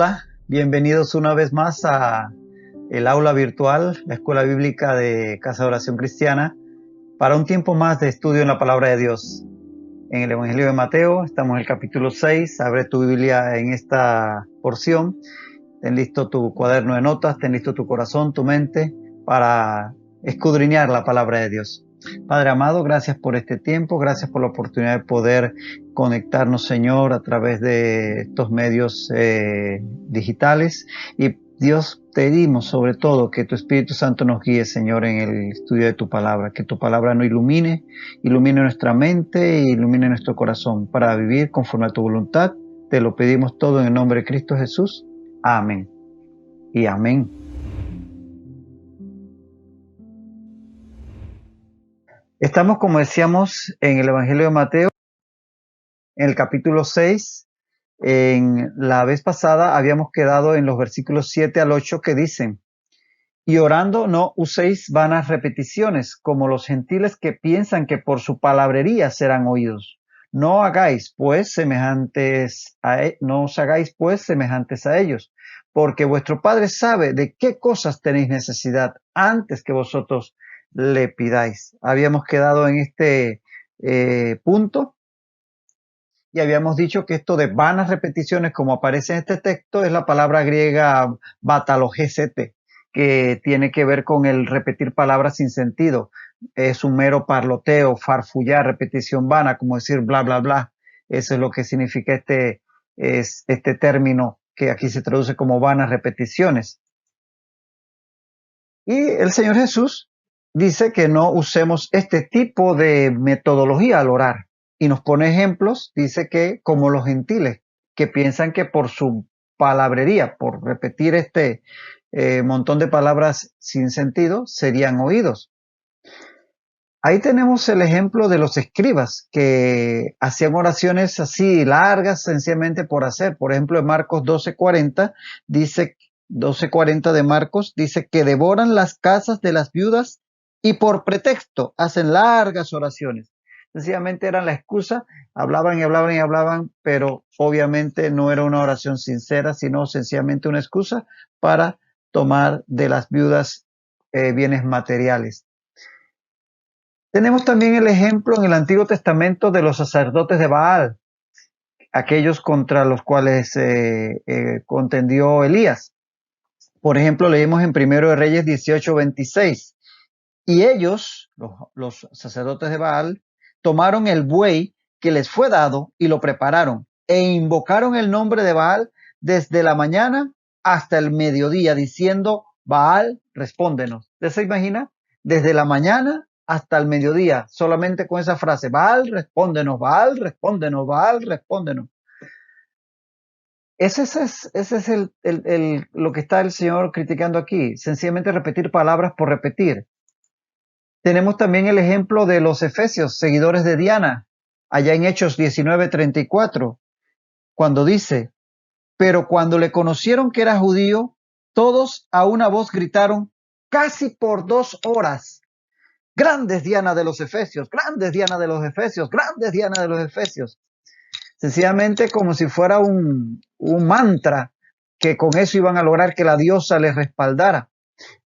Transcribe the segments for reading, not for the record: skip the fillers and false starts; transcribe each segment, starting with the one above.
Hola, bienvenidos una vez más a el aula virtual, la Escuela Bíblica de Casa de Oración Cristiana, para un tiempo más de estudio en la Palabra de Dios. En el Evangelio de Mateo, estamos en el capítulo 6, abre tu Biblia en esta porción, ten listo tu cuaderno de notas, ten listo tu corazón, tu mente, para escudriñar la Palabra de Dios. Padre amado, gracias por este tiempo, gracias por la oportunidad de poder conectarnos, Señor, a través de estos medios digitales. Y Dios, pedimos sobre todo que tu Espíritu Santo nos guíe, Señor, en el estudio de tu palabra, que tu palabra nos ilumine nuestra mente e ilumine nuestro corazón para vivir conforme a tu voluntad. Te lo pedimos todo en el nombre de Cristo Jesús. Amén y amén. Estamos, como decíamos, en el Evangelio de Mateo, en el capítulo 6. En la vez pasada habíamos quedado en los versículos 7 al 8 que dicen: y orando no uséis vanas repeticiones, como los gentiles que piensan que por su palabrería serán oídos. No os hagáis pues semejantes a ellos, porque vuestro Padre sabe de qué cosas tenéis necesidad antes que vosotros le pidáis. Habíamos quedado en este punto y habíamos dicho que esto de vanas repeticiones, como aparece en este texto, es la palabra griega batalogesete, que tiene que ver con el repetir palabras sin sentido. Es un mero parloteo, farfullar, repetición vana, como decir bla, bla, bla. Eso es lo que significa este término que aquí se traduce como vanas repeticiones. Y el Señor Jesús dice que no usemos este tipo de metodología al orar. Y nos pone ejemplos, dice que como los gentiles, que piensan que por su palabrería, por repetir este montón de palabras sin sentido, serían oídos. Ahí tenemos el ejemplo de los escribas, que hacían oraciones así largas, sencillamente por hacer. Por ejemplo, en Marcos 12:40, dice, 12:40 de Marcos, dice que devoran las casas de las viudas y por pretexto hacen largas oraciones. Sencillamente eran la excusa, hablaban y hablaban y hablaban, pero obviamente no era una oración sincera, sino sencillamente una excusa para tomar de las viudas bienes materiales. Tenemos también el ejemplo en el Antiguo Testamento de los sacerdotes de Baal, aquellos contra los cuales contendió Elías. Por ejemplo, leímos en 1 Reyes 18:26. Y ellos, los sacerdotes de Baal, tomaron el buey que les fue dado y lo prepararon e invocaron el nombre de Baal desde la mañana hasta el mediodía, diciendo: Baal, respóndenos. ¿Usted se imagina? Desde la mañana hasta el mediodía, solamente con esa frase: Baal, respóndenos, Baal, respóndenos, Baal, respóndenos. Ese es lo que está el Señor criticando aquí, sencillamente repetir palabras por repetir. Tenemos también el ejemplo de los efesios, seguidores de Diana, allá en Hechos 19:34, cuando dice: pero cuando le conocieron que era judío, todos a una voz gritaron casi por 2 horas: grandes Diana de los Efesios, grandes Diana de los Efesios, grandes Diana de los Efesios. Sencillamente como si fuera un mantra, que con eso iban a lograr que la diosa les respaldara.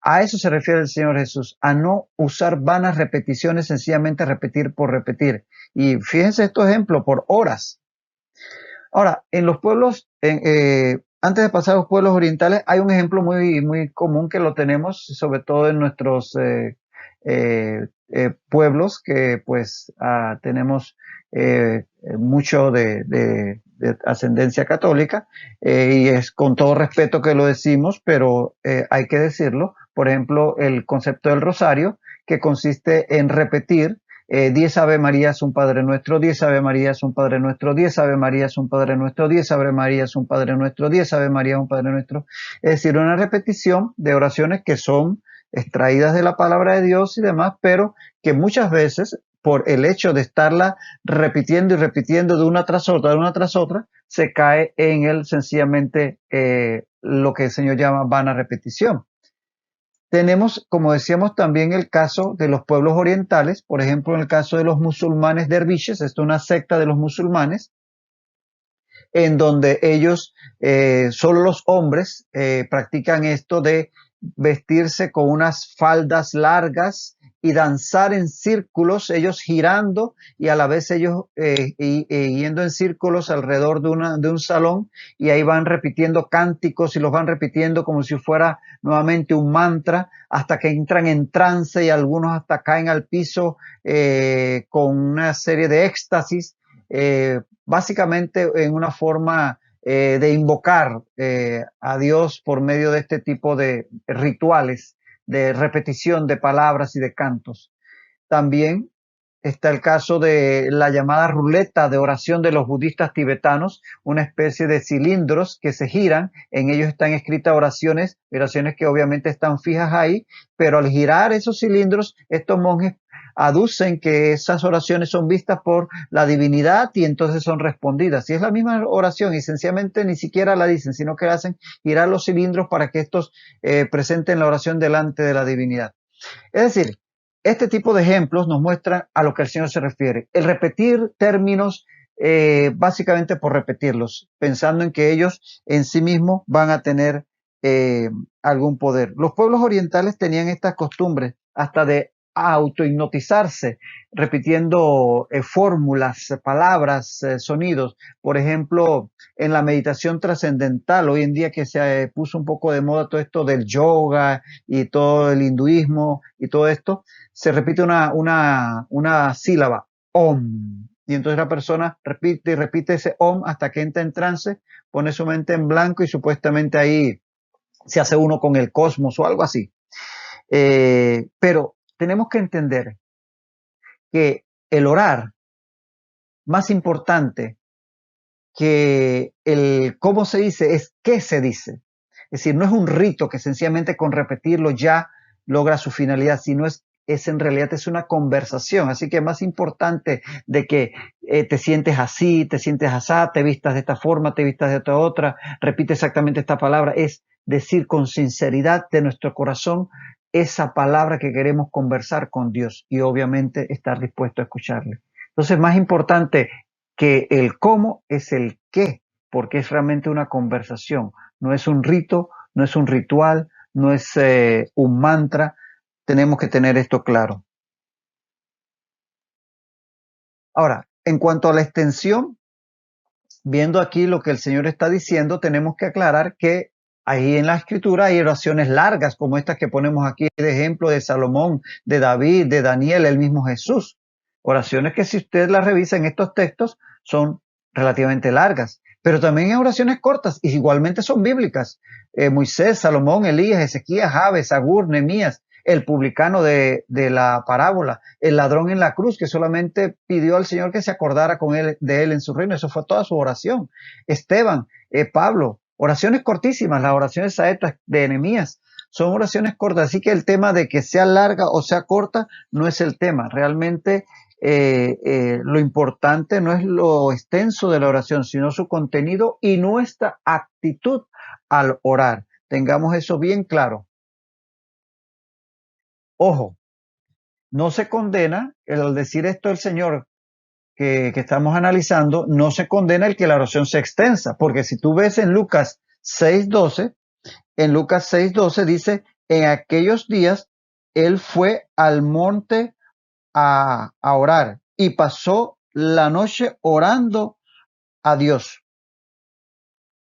A eso se refiere el Señor Jesús, a no usar vanas repeticiones, sencillamente repetir por repetir. Y fíjense estos ejemplos, por horas. Ahora, en los pueblos, antes de pasar a los pueblos orientales, hay un ejemplo muy, muy común que lo tenemos, sobre todo en nuestros pueblos, que pues tenemos mucho de ascendencia católica, y es con todo respeto que lo decimos, pero hay que decirlo. Por ejemplo, el concepto del rosario, que consiste en repetir 10 Ave Marías, un Padre Nuestro, 10 Ave Marías, un Padre Nuestro, 10 Ave Marías, un Padre Nuestro, 10 Ave Marías, un Padre Nuestro, 10 Ave Marías, un Padre Nuestro. Es decir, una repetición de oraciones que son extraídas de la palabra de Dios y demás, pero que muchas veces, por el hecho de estarla repitiendo y repitiendo de una tras otra, se cae en el sencillamente lo que el Señor llama vana repetición. Tenemos, como decíamos, también el caso de los pueblos orientales, por ejemplo, en el caso de los musulmanes derviches, esto es una secta de los musulmanes. en donde ellos, solo los hombres, practican esto de vestirse con unas faldas largas y danzar en círculos, ellos girando y a la vez ellos yendo en círculos alrededor de un salón, y ahí van repitiendo cánticos y los van repitiendo como si fuera nuevamente un mantra, hasta que entran en trance y algunos hasta caen al piso con una serie de éxtasis, básicamente en una forma de invocar a Dios por medio de este tipo de rituales, de repetición de palabras y de cantos. También está el caso de la llamada ruleta de oración de los budistas tibetanos, una especie de cilindros que se giran. En ellos están escritas oraciones que obviamente están fijas ahí, pero al girar esos cilindros, estos monjes aducen que esas oraciones son vistas por la divinidad y entonces son respondidas. Y es la misma oración y sencillamente ni siquiera la dicen, sino que hacen girar los cilindros para que estos presenten la oración delante de la divinidad. Es decir, este tipo de ejemplos nos muestran a lo que el Señor se refiere. El repetir términos básicamente por repetirlos, pensando en que ellos en sí mismos van a tener algún poder. Los pueblos orientales tenían estas costumbres hasta de autohipnotizarse, repitiendo fórmulas, palabras, sonidos. Por ejemplo, en la meditación trascendental, hoy en día que se puso un poco de moda todo esto del yoga y todo el hinduismo y todo esto, se repite una sílaba, om. Y entonces la persona repite y repite ese om hasta que entra en trance, pone su mente en blanco y supuestamente ahí se hace uno con el cosmos o algo así. Pero tenemos que entender que el orar, más importante que el cómo se dice, es qué se dice. Es decir, no es un rito que sencillamente con repetirlo ya logra su finalidad, sino es en realidad es una conversación. Así que más importante de que te sientes así, te sientes asá, te vistas de esta forma, te vistas de esta otra, repite exactamente esta palabra, es decir con sinceridad de nuestro corazón esa palabra que queremos conversar con Dios y obviamente estar dispuesto a escucharle. Entonces, más importante que el cómo es el qué, porque es realmente una conversación, no es un rito, no es un ritual, no es un mantra. Tenemos que tener esto claro. Ahora, en cuanto a la extensión, viendo aquí lo que el Señor está diciendo, tenemos que aclarar que ahí en la Escritura hay oraciones largas, como estas que ponemos aquí de ejemplo de Salomón, de David, de Daniel, el mismo Jesús. Oraciones que si usted las revisa en estos textos son relativamente largas, pero también hay oraciones cortas y igualmente son bíblicas. Moisés, Salomón, Elías, Ezequías, Jabes, Agur, Nehemías, el publicano de la parábola, el ladrón en la cruz que solamente pidió al Señor que se acordara de él en su reino. Eso fue toda su oración. Esteban, Pablo, oraciones cortísimas, las oraciones saetas de Nehemías. Son oraciones cortas, así que el tema de que sea larga o sea corta no es el tema. Realmente lo importante no es lo extenso de la oración, sino su contenido y nuestra actitud al orar. Tengamos eso bien claro. Ojo, no se condena, al decir esto el Señor que estamos analizando, no se condena el que la oración sea extensa, porque si tú ves en Lucas 6:12, en Lucas 6:12 dice, en aquellos días él fue al monte a orar y pasó la noche orando a Dios.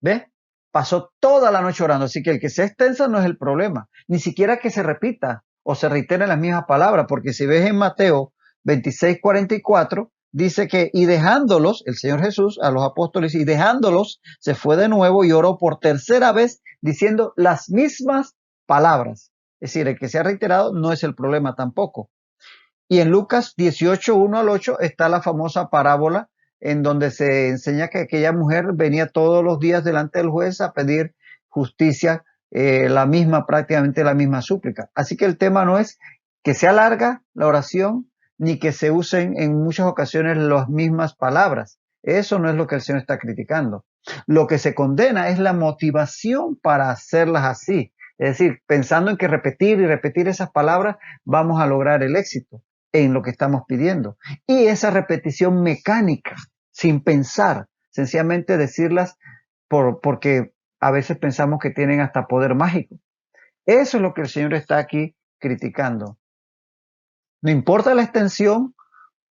¿Ves? Pasó toda la noche orando, así que el que sea extensa no es el problema, ni siquiera que se repita o se reiteren las mismas palabras, porque si ves en Mateo 26:44, dice que y dejándolos, el Señor Jesús a los apóstoles, y dejándolos, se fue de nuevo y oró por tercera vez diciendo las mismas palabras. Es decir, el que se ha reiterado no es el problema tampoco. Y en Lucas 18:1-8 está la famosa parábola en donde se enseña que aquella mujer venía todos los días delante del juez a pedir justicia, prácticamente la misma súplica. Así que el tema no es que sea larga la oración, ni que se usen en muchas ocasiones las mismas palabras. Eso no es lo que el Señor está criticando. Lo que se condena es la motivación para hacerlas así. Es decir, pensando en que repetir y repetir esas palabras vamos a lograr el éxito en lo que estamos pidiendo. Y esa repetición mecánica, sin pensar, sencillamente decirlas porque a veces pensamos que tienen hasta poder mágico. Eso es lo que el Señor está aquí criticando. No importa la extensión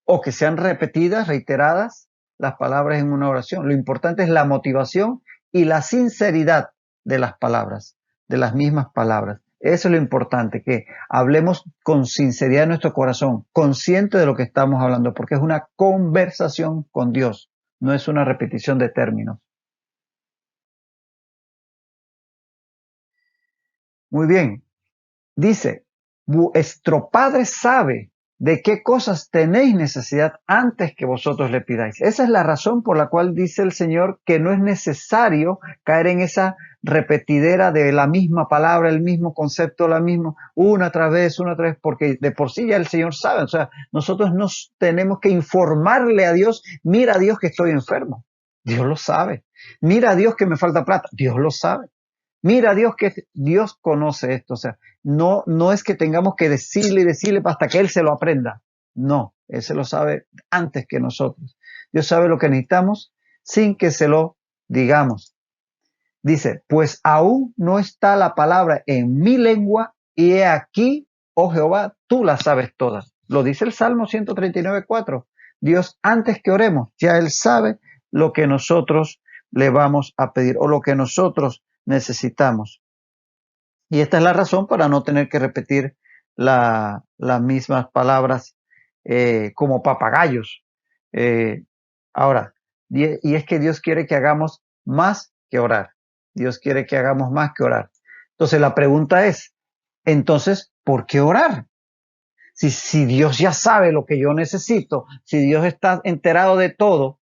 o que sean repetidas, reiteradas las palabras en una oración. Lo importante es la motivación y la sinceridad de las palabras, de las mismas palabras. Eso es lo importante, que hablemos con sinceridad en nuestro corazón, consciente de lo que estamos hablando, porque es una conversación con Dios, no es una repetición de términos. Muy bien, dice, vuestro Padre sabe de qué cosas tenéis necesidad antes que vosotros le pidáis. Esa es la razón por la cual dice el Señor que no es necesario caer en esa repetidera de la misma palabra, el mismo concepto, la misma, una otra vez, porque de por sí ya el Señor sabe. O sea, nosotros nos tenemos que informarle a Dios, mira a Dios que estoy enfermo. Dios lo sabe. Mira a Dios que me falta plata. Dios lo sabe. Mira, Dios conoce esto, o sea, no es que tengamos que decirle y decirle hasta que Él se lo aprenda. No, Él se lo sabe antes que nosotros. Dios sabe lo que necesitamos sin que se lo digamos. Dice, pues aún no está la palabra en mi lengua y he aquí, oh Jehová, tú la sabes todas. Lo dice el Salmo 139:4. Dios, antes que oremos, ya Él sabe lo que nosotros le vamos a pedir o lo que nosotros necesitamos. Y esta es la razón para no tener que repetir las mismas palabras como papagayos. Ahora, y es que Dios quiere que hagamos más que orar. Dios quiere que hagamos más que orar. Entonces la pregunta es, entonces, ¿por qué orar? Si Dios ya sabe lo que yo necesito, si Dios está enterado de todo,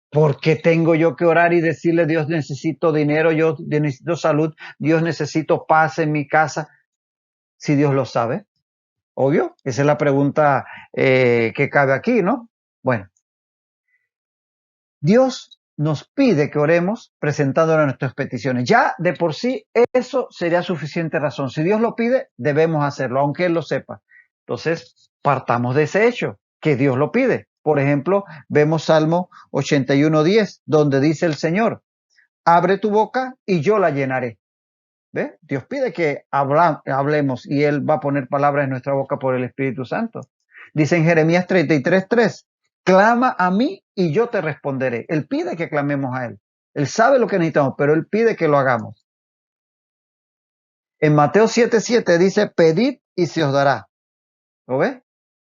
¿por qué tengo yo que orar y decirle, Dios, necesito dinero, yo necesito salud, Dios, necesito paz en mi casa, si Dios lo sabe? Obvio, esa es la pregunta que cabe aquí, ¿no? Bueno, Dios nos pide que oremos presentándole nuestras peticiones. Ya de por sí eso sería suficiente razón. Si Dios lo pide, debemos hacerlo, aunque Él lo sepa. Entonces, partamos de ese hecho, que Dios lo pide. Por ejemplo, vemos Salmo 81:10, donde dice el Señor, abre tu boca y yo la llenaré. ¿Ve? Dios pide que hablemos y Él va a poner palabras en nuestra boca por el Espíritu Santo. Dice en Jeremías 33:3, clama a mí y yo te responderé. Él pide que clamemos a Él. Él sabe lo que necesitamos, pero Él pide que lo hagamos. En Mateo 7:7 dice, pedid y se os dará. ¿Lo ves?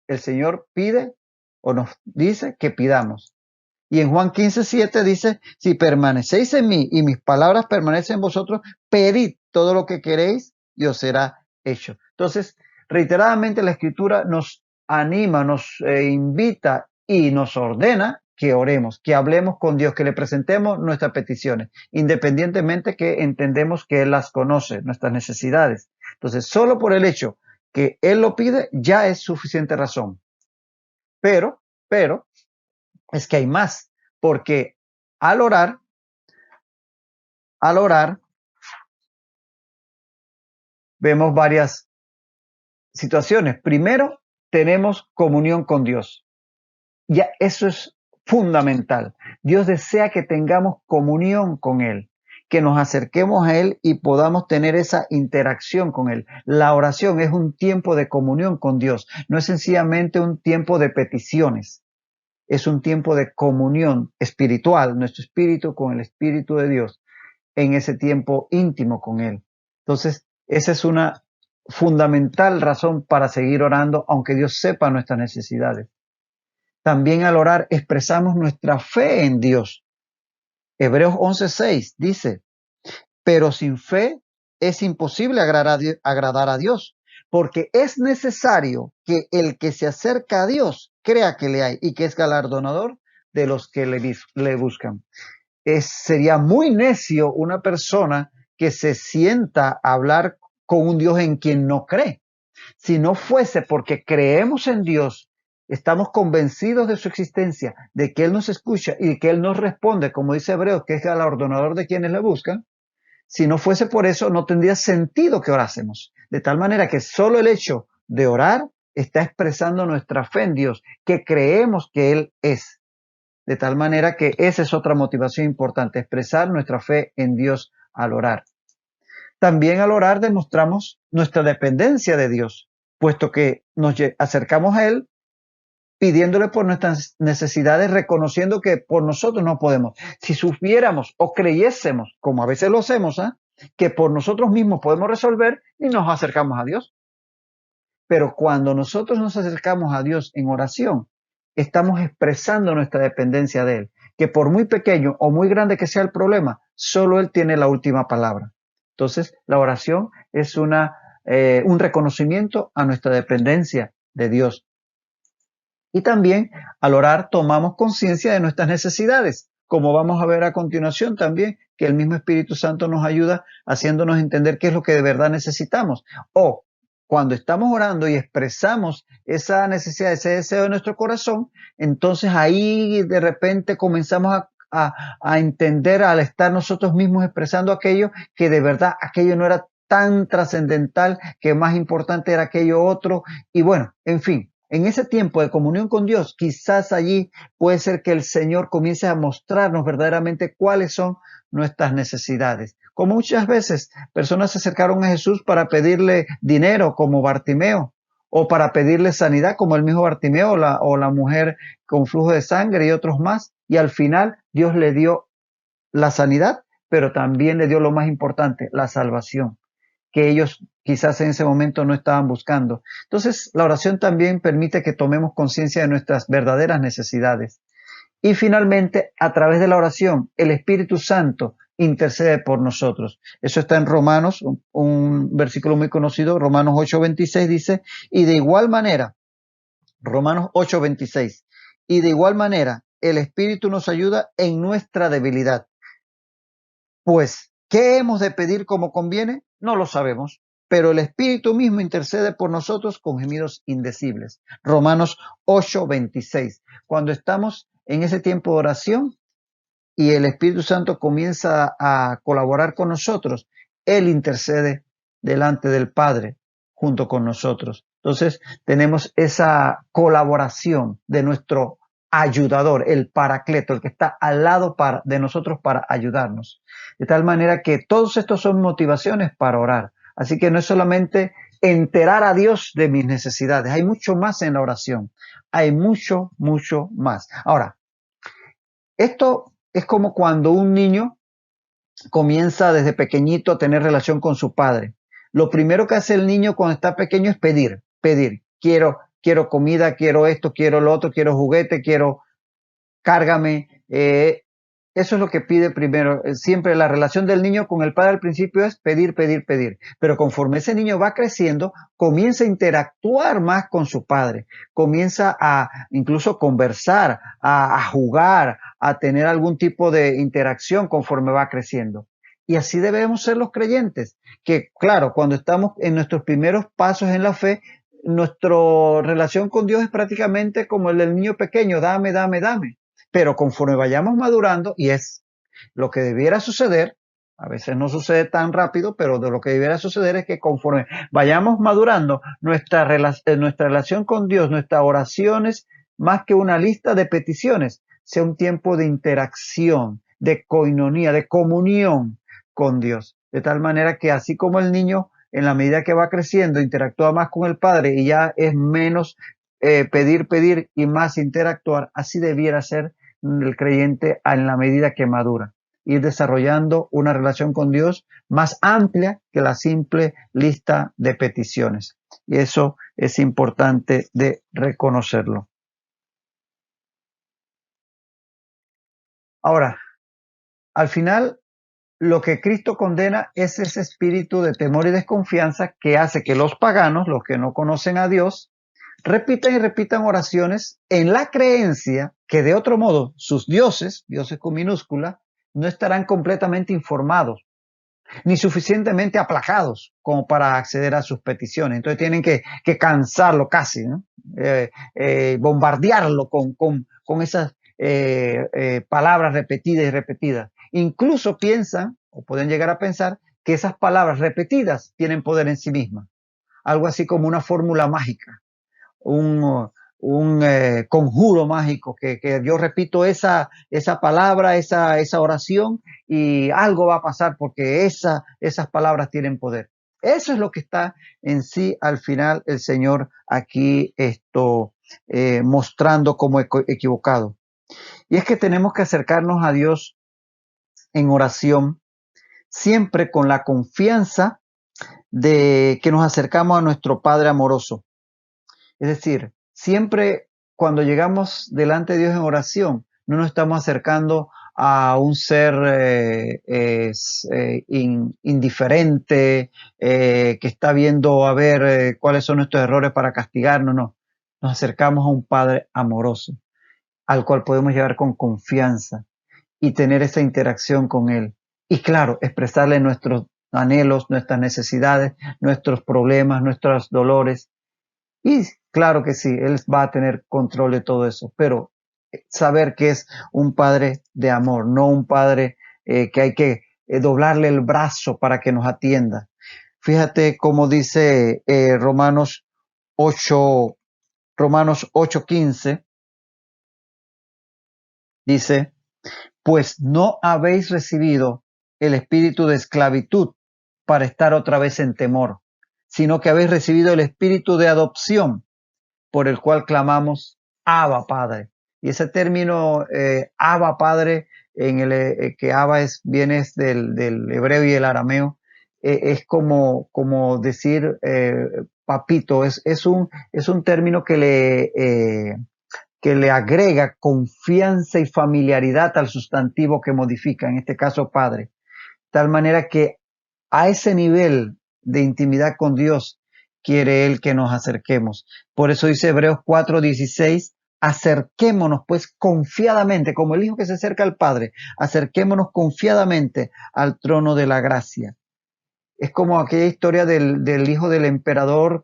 El Señor pide o nos dice que pidamos. Y en Juan 15:7 dice, si permanecéis en mí y mis palabras permanecen en vosotros, pedid todo lo que queréis y os será hecho. Entonces, reiteradamente la Escritura nos anima, nos invita y nos ordena que oremos, que hablemos con Dios, que le presentemos nuestras peticiones, independientemente que entendemos que Él las conoce, nuestras necesidades. Entonces, solo por el hecho que Él lo pide, ya es suficiente razón. Pero, es que hay más, porque al orar, vemos varias situaciones. Primero, tenemos comunión con Dios. Ya eso es fundamental. Dios desea que tengamos comunión con Él, que nos acerquemos a Él y podamos tener esa interacción con Él. La oración es un tiempo de comunión con Dios, no es sencillamente un tiempo de peticiones. Es un tiempo de comunión espiritual, nuestro espíritu con el Espíritu de Dios, en ese tiempo íntimo con Él. Entonces, esa es una fundamental razón para seguir orando, aunque Dios sepa nuestras necesidades. También al orar expresamos nuestra fe en Dios. Hebreos 11:6 dice, pero sin fe es imposible agradar a Dios, porque es necesario que el que se acerca a Dios crea que le hay y que es galardonador de los que le buscan. Sería muy necio una persona que se sienta a hablar con un Dios en quien no cree. Si no fuese porque creemos en Dios, estamos convencidos de su existencia, de que Él nos escucha y que Él nos responde, como dice Hebreos, que es galardonador de quienes le buscan. Si no fuese por eso, no tendría sentido que orásemos. De tal manera que solo el hecho de orar está expresando nuestra fe en Dios, que creemos que Él es. De tal manera que esa es otra motivación importante, expresar nuestra fe en Dios al orar. También al orar demostramos nuestra dependencia de Dios, puesto que nos acercamos a Él pidiéndole por nuestras necesidades, reconociendo que por nosotros no podemos. Si supiéramos o creyésemos, como a veces lo hacemos, que por nosotros mismos podemos resolver, y nos acercamos a Dios. Pero cuando nosotros nos acercamos a Dios en oración, estamos expresando nuestra dependencia de Él, que por muy pequeño o muy grande que sea el problema, solo Él tiene la última palabra. Entonces, la oración es un reconocimiento a nuestra dependencia de Dios. Y también al orar tomamos conciencia de nuestras necesidades, como vamos a ver a continuación también, que el mismo Espíritu Santo nos ayuda haciéndonos entender qué es lo que de verdad necesitamos. O cuando estamos orando y expresamos esa necesidad, ese deseo de nuestro corazón, entonces ahí de repente comenzamos a entender, al estar nosotros mismos expresando aquello, que de verdad aquello no era tan trascendental, que más importante era aquello otro. Y bueno, en fin, en ese tiempo de comunión con Dios, quizás allí puede ser que el Señor comience a mostrarnos verdaderamente cuáles son nuestras necesidades. Como muchas veces personas se acercaron a Jesús para pedirle dinero, como Bartimeo, o para pedirle sanidad, como el mismo Bartimeo, o la mujer con flujo de sangre y otros más, y al final Dios le dio la sanidad, pero también le dio lo más importante, la salvación, que ellos quizás en ese momento no estaban buscando. Entonces, la oración también permite que tomemos conciencia de nuestras verdaderas necesidades. Y finalmente, a través de la oración, el Espíritu Santo intercede por nosotros. Eso está en Romanos, un versículo muy conocido, Romanos 8:26 dice, y de igual manera, Romanos 8:26, y de igual manera, el Espíritu nos ayuda en nuestra debilidad. Pues, ¿qué hemos de pedir como conviene? No lo sabemos, pero el Espíritu mismo intercede por nosotros con gemidos indecibles. Romanos 8:26. Cuando estamos en ese tiempo de oración y el Espíritu Santo comienza a colaborar con nosotros, Él intercede delante del Padre junto con nosotros. Entonces, tenemos esa colaboración de nuestro ayudador, el paracleto, el que está al lado de nosotros para ayudarnos. De tal manera que todos estos son motivaciones para orar. Así que no es solamente enterar a Dios de mis necesidades, hay mucho más en la oración. Hay mucho, mucho más. Ahora, esto es como cuando un niño comienza desde pequeñito a tener relación con su padre. Lo primero que hace el niño cuando está pequeño es pedir, pedir. Quiero comida, quiero esto, quiero lo otro, quiero juguete, quiero cárgame. Eso es lo que pide primero. Siempre la relación del niño con el padre al principio es pedir, pedir, pedir. Pero conforme ese niño va creciendo, comienza a interactuar más con su padre. Comienza a incluso conversar, a jugar, a tener algún tipo de interacción conforme va creciendo. Y así debemos ser los creyentes. Que claro, cuando estamos en nuestros primeros pasos en la fe, nuestra relación con Dios es prácticamente como el del niño pequeño, dame, dame, dame. Pero conforme vayamos madurando, y es lo que debiera suceder, a veces no sucede tan rápido, pero de lo que debiera suceder es que conforme vayamos madurando, nuestra relación con Dios, nuestras oraciones, más que una lista de peticiones, sea un tiempo de interacción, de coinonía, de comunión con Dios. De tal manera que así como el niño, en la medida que va creciendo, interactúa más con el Padre y ya es menos pedir, pedir y más interactuar, así debiera ser el creyente en la medida que madura, ir desarrollando una relación con Dios más amplia que la simple lista de peticiones. Y eso es importante de reconocerlo. Ahora, al final, lo que Cristo condena es ese espíritu de temor y desconfianza que hace que los paganos, los que no conocen a Dios, repitan y repitan oraciones en la creencia que de otro modo sus dioses, dioses con minúscula, no estarán completamente informados ni suficientemente aplacados como para acceder a sus peticiones. Entonces tienen que cansarlo casi, ¿no? Bombardearlo con esas palabras repetidas y repetidas. Incluso piensan, o pueden llegar a pensar, que esas palabras repetidas tienen poder en sí mismas. Algo así como una fórmula mágica, un, conjuro mágico, que yo repito esa palabra, esa oración y algo va a pasar porque esas palabras tienen poder. Eso es lo que está en sí al final el Señor aquí mostrando como equivocado. Y es que tenemos que acercarnos a Dios en oración siempre con la confianza de que nos acercamos a nuestro Padre amoroso. Es decir, siempre cuando llegamos delante de Dios en oración, no nos estamos acercando a un ser indiferente, que está viendo a ver cuáles son nuestros errores para castigarnos, no. Nos acercamos a un Padre amoroso, al cual podemos llegar con confianza y tener esa interacción con Él. Y claro, expresarle nuestros anhelos, nuestras necesidades, nuestros problemas, nuestros dolores. Y claro que sí, Él va a tener control de todo eso, pero saber que es un Padre de amor, no un Padre que hay que doblarle el brazo para que nos atienda. Fíjate cómo dice Romanos 8:15, dice, pues no habéis recibido el espíritu de esclavitud para estar otra vez en temor, sino que habéis recibido el espíritu de adopción, por el cual clamamos Abba Padre. Y ese término Abba Padre, en el que Abba viene del hebreo y el arameo, es como decir papito, es un término que le agrega confianza y familiaridad al sustantivo que modifica, en este caso Padre. Tal manera que a ese nivel de intimidad con Dios quiere Él que nos acerquemos. Por eso dice Hebreos 4:16, acerquémonos pues confiadamente, como el hijo que se acerca al Padre, acerquémonos confiadamente al trono de la gracia. Es como aquella historia del hijo del emperador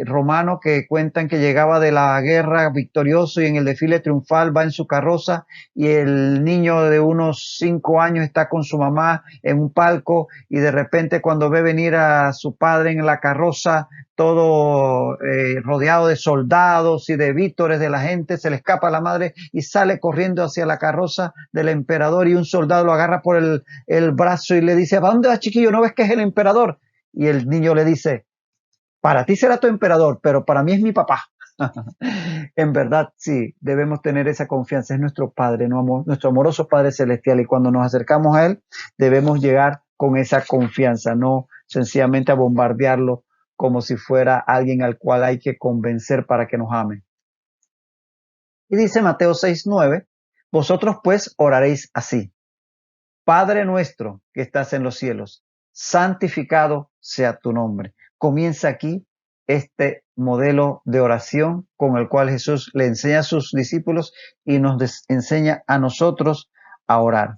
romano que cuentan que llegaba de la guerra victorioso y en el desfile triunfal va en su carroza y el niño de unos 5 años está con su mamá en un palco y de repente cuando ve venir a su padre en la carroza todo rodeado de soldados y de vítores de la gente, se le escapa a la madre y sale corriendo hacia la carroza del emperador y un soldado lo agarra por el brazo y le dice, ¿a dónde vas, chiquillo? ¿No ves que es el emperador? Y el niño le dice, para ti será tu emperador, pero para mí es mi papá. En verdad, sí, debemos tener esa confianza. Es nuestro Padre, nuestro amoroso Padre Celestial. Y cuando nos acercamos a Él, debemos llegar con esa confianza, no sencillamente a bombardearlo como si fuera alguien al cual hay que convencer para que nos ame. Y dice Mateo 6:9, vosotros pues oraréis así. Padre nuestro que estás en los cielos, santificado sea tu nombre. Comienza aquí este modelo de oración con el cual Jesús le enseña a sus discípulos y nos enseña a nosotros a orar.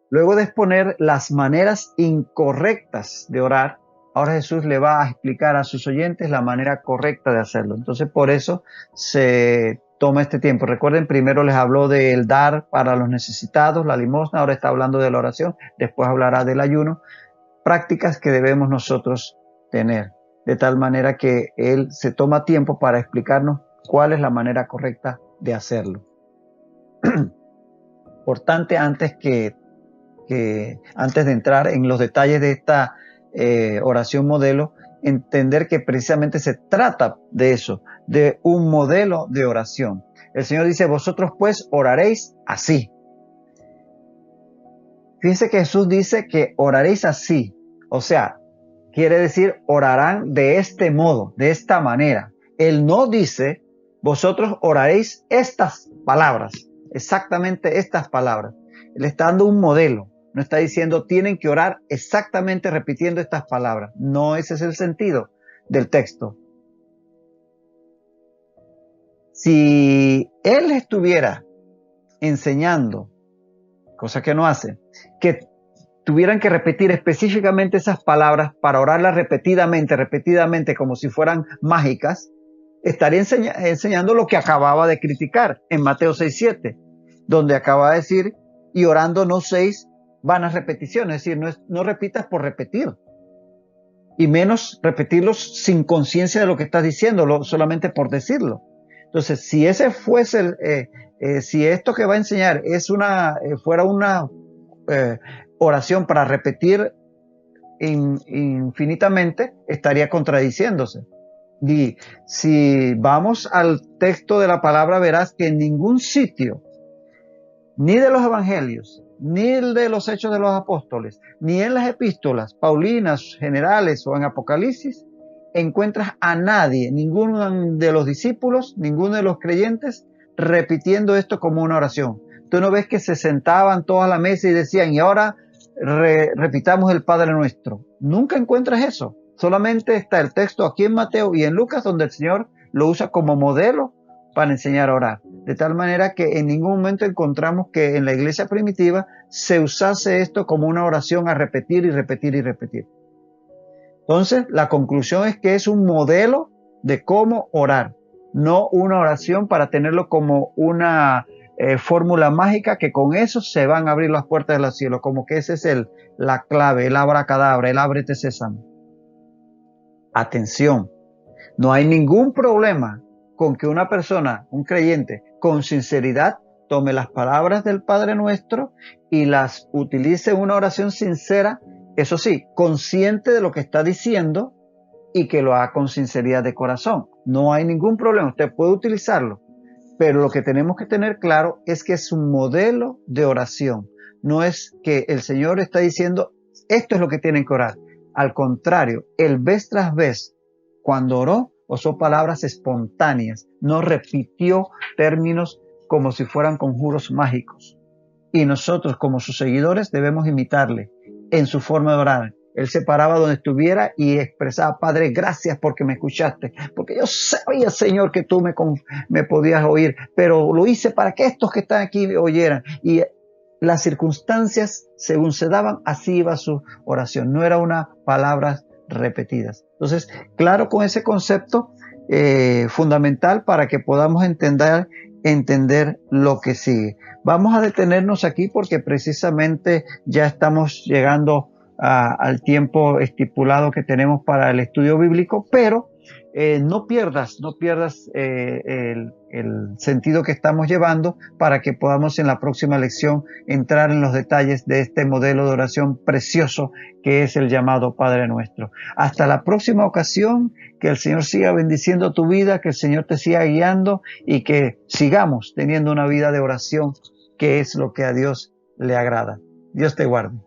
Luego de exponer las maneras incorrectas de orar, ahora Jesús le va a explicar a sus oyentes la manera correcta de hacerlo. Entonces, por eso se toma este tiempo. Recuerden, primero les habló del dar para los necesitados, la limosna, ahora está hablando de la oración, después hablará del ayuno, prácticas que debemos nosotros tener, de tal manera que Él se toma tiempo para explicarnos cuál es la manera correcta de hacerlo. Importante antes de entrar en los detalles de esta oración modelo, entender que precisamente se trata de eso, de un modelo de oración. El Señor dice, vosotros pues oraréis así. Fíjense que Jesús dice que oraréis así, o sea, quiere decir orarán de este modo, de esta manera. Él no dice, vosotros oraréis estas palabras, exactamente estas palabras. Él está dando un modelo. No está diciendo tienen que orar exactamente repitiendo estas palabras. No, ese es el sentido del texto. Si Él estuviera enseñando, cosa que no hace, que tuvieran que repetir específicamente esas palabras para orarlas repetidamente, como si fueran mágicas, estaría enseñando lo que acababa de criticar en Mateo 6:7, donde acaba de decir, y orando no 6 vanas repeticiones, es decir, no repitas por repetir. y menos repetirlos sin conciencia de lo que estás diciendo, solamente por decirlo. Entonces, si ese fuese si esto que va a enseñar fuera una oración para repetir infinitamente, estaría contradiciéndose. Y si vamos al texto de la palabra, verás que en ningún sitio, ni de los evangelios, ni de los hechos de los apóstoles, ni en las epístolas paulinas, generales o en Apocalipsis, encuentras a nadie, ninguno de los discípulos, ninguno de los creyentes, repitiendo esto como una oración. Tú no ves que se sentaban todos a la mesa y decían, y ahora repitamos el Padre Nuestro. Nunca encuentras eso. Solamente está el texto aquí en Mateo y en Lucas, donde el Señor lo usa como modelo para enseñar a orar. De tal manera que en ningún momento encontramos que en la iglesia primitiva se usase esto como una oración a repetir y repetir y repetir. Entonces, la conclusión es que es un modelo de cómo orar, no una oración para tenerlo como una fórmula mágica que con eso se van a abrir las puertas del cielo, como que ese es la clave, el abracadabra, el ábrete sésamo. Atención, no hay ningún problema con que una persona, un creyente, con sinceridad, tome las palabras del Padre Nuestro y las utilice en una oración sincera, eso sí, consciente de lo que está diciendo y que lo haga con sinceridad de corazón. No hay ningún problema, usted puede utilizarlo, pero lo que tenemos que tener claro es que es un modelo de oración. No es que el Señor está diciendo, esto es lo que tienen que orar. Al contrario, él vez tras vez, cuando oró, usó palabras espontáneas, no repitió términos como si fueran conjuros mágicos. Y nosotros, como sus seguidores, debemos imitarle en su forma de orar. Él se paraba donde estuviera y expresaba, Padre, gracias porque me escuchaste, porque yo sabía, Señor, que tú me podías oír, pero lo hice para que estos que están aquí oyeran. Y las circunstancias, según se daban, así iba su oración. No era una palabras repetidas. Entonces, claro, con ese concepto fundamental para que podamos entender lo que sigue. Vamos a detenernos aquí porque precisamente ya estamos llegando al tiempo estipulado que tenemos para el estudio bíblico, pero no pierdas el sentido que estamos llevando para que podamos en la próxima lección entrar en los detalles de este modelo de oración precioso que es el llamado Padre Nuestro. Hasta la próxima ocasión, que el Señor siga bendiciendo tu vida, que el Señor te siga guiando y que sigamos teniendo una vida de oración, que es lo que a Dios le agrada. Dios te guarde.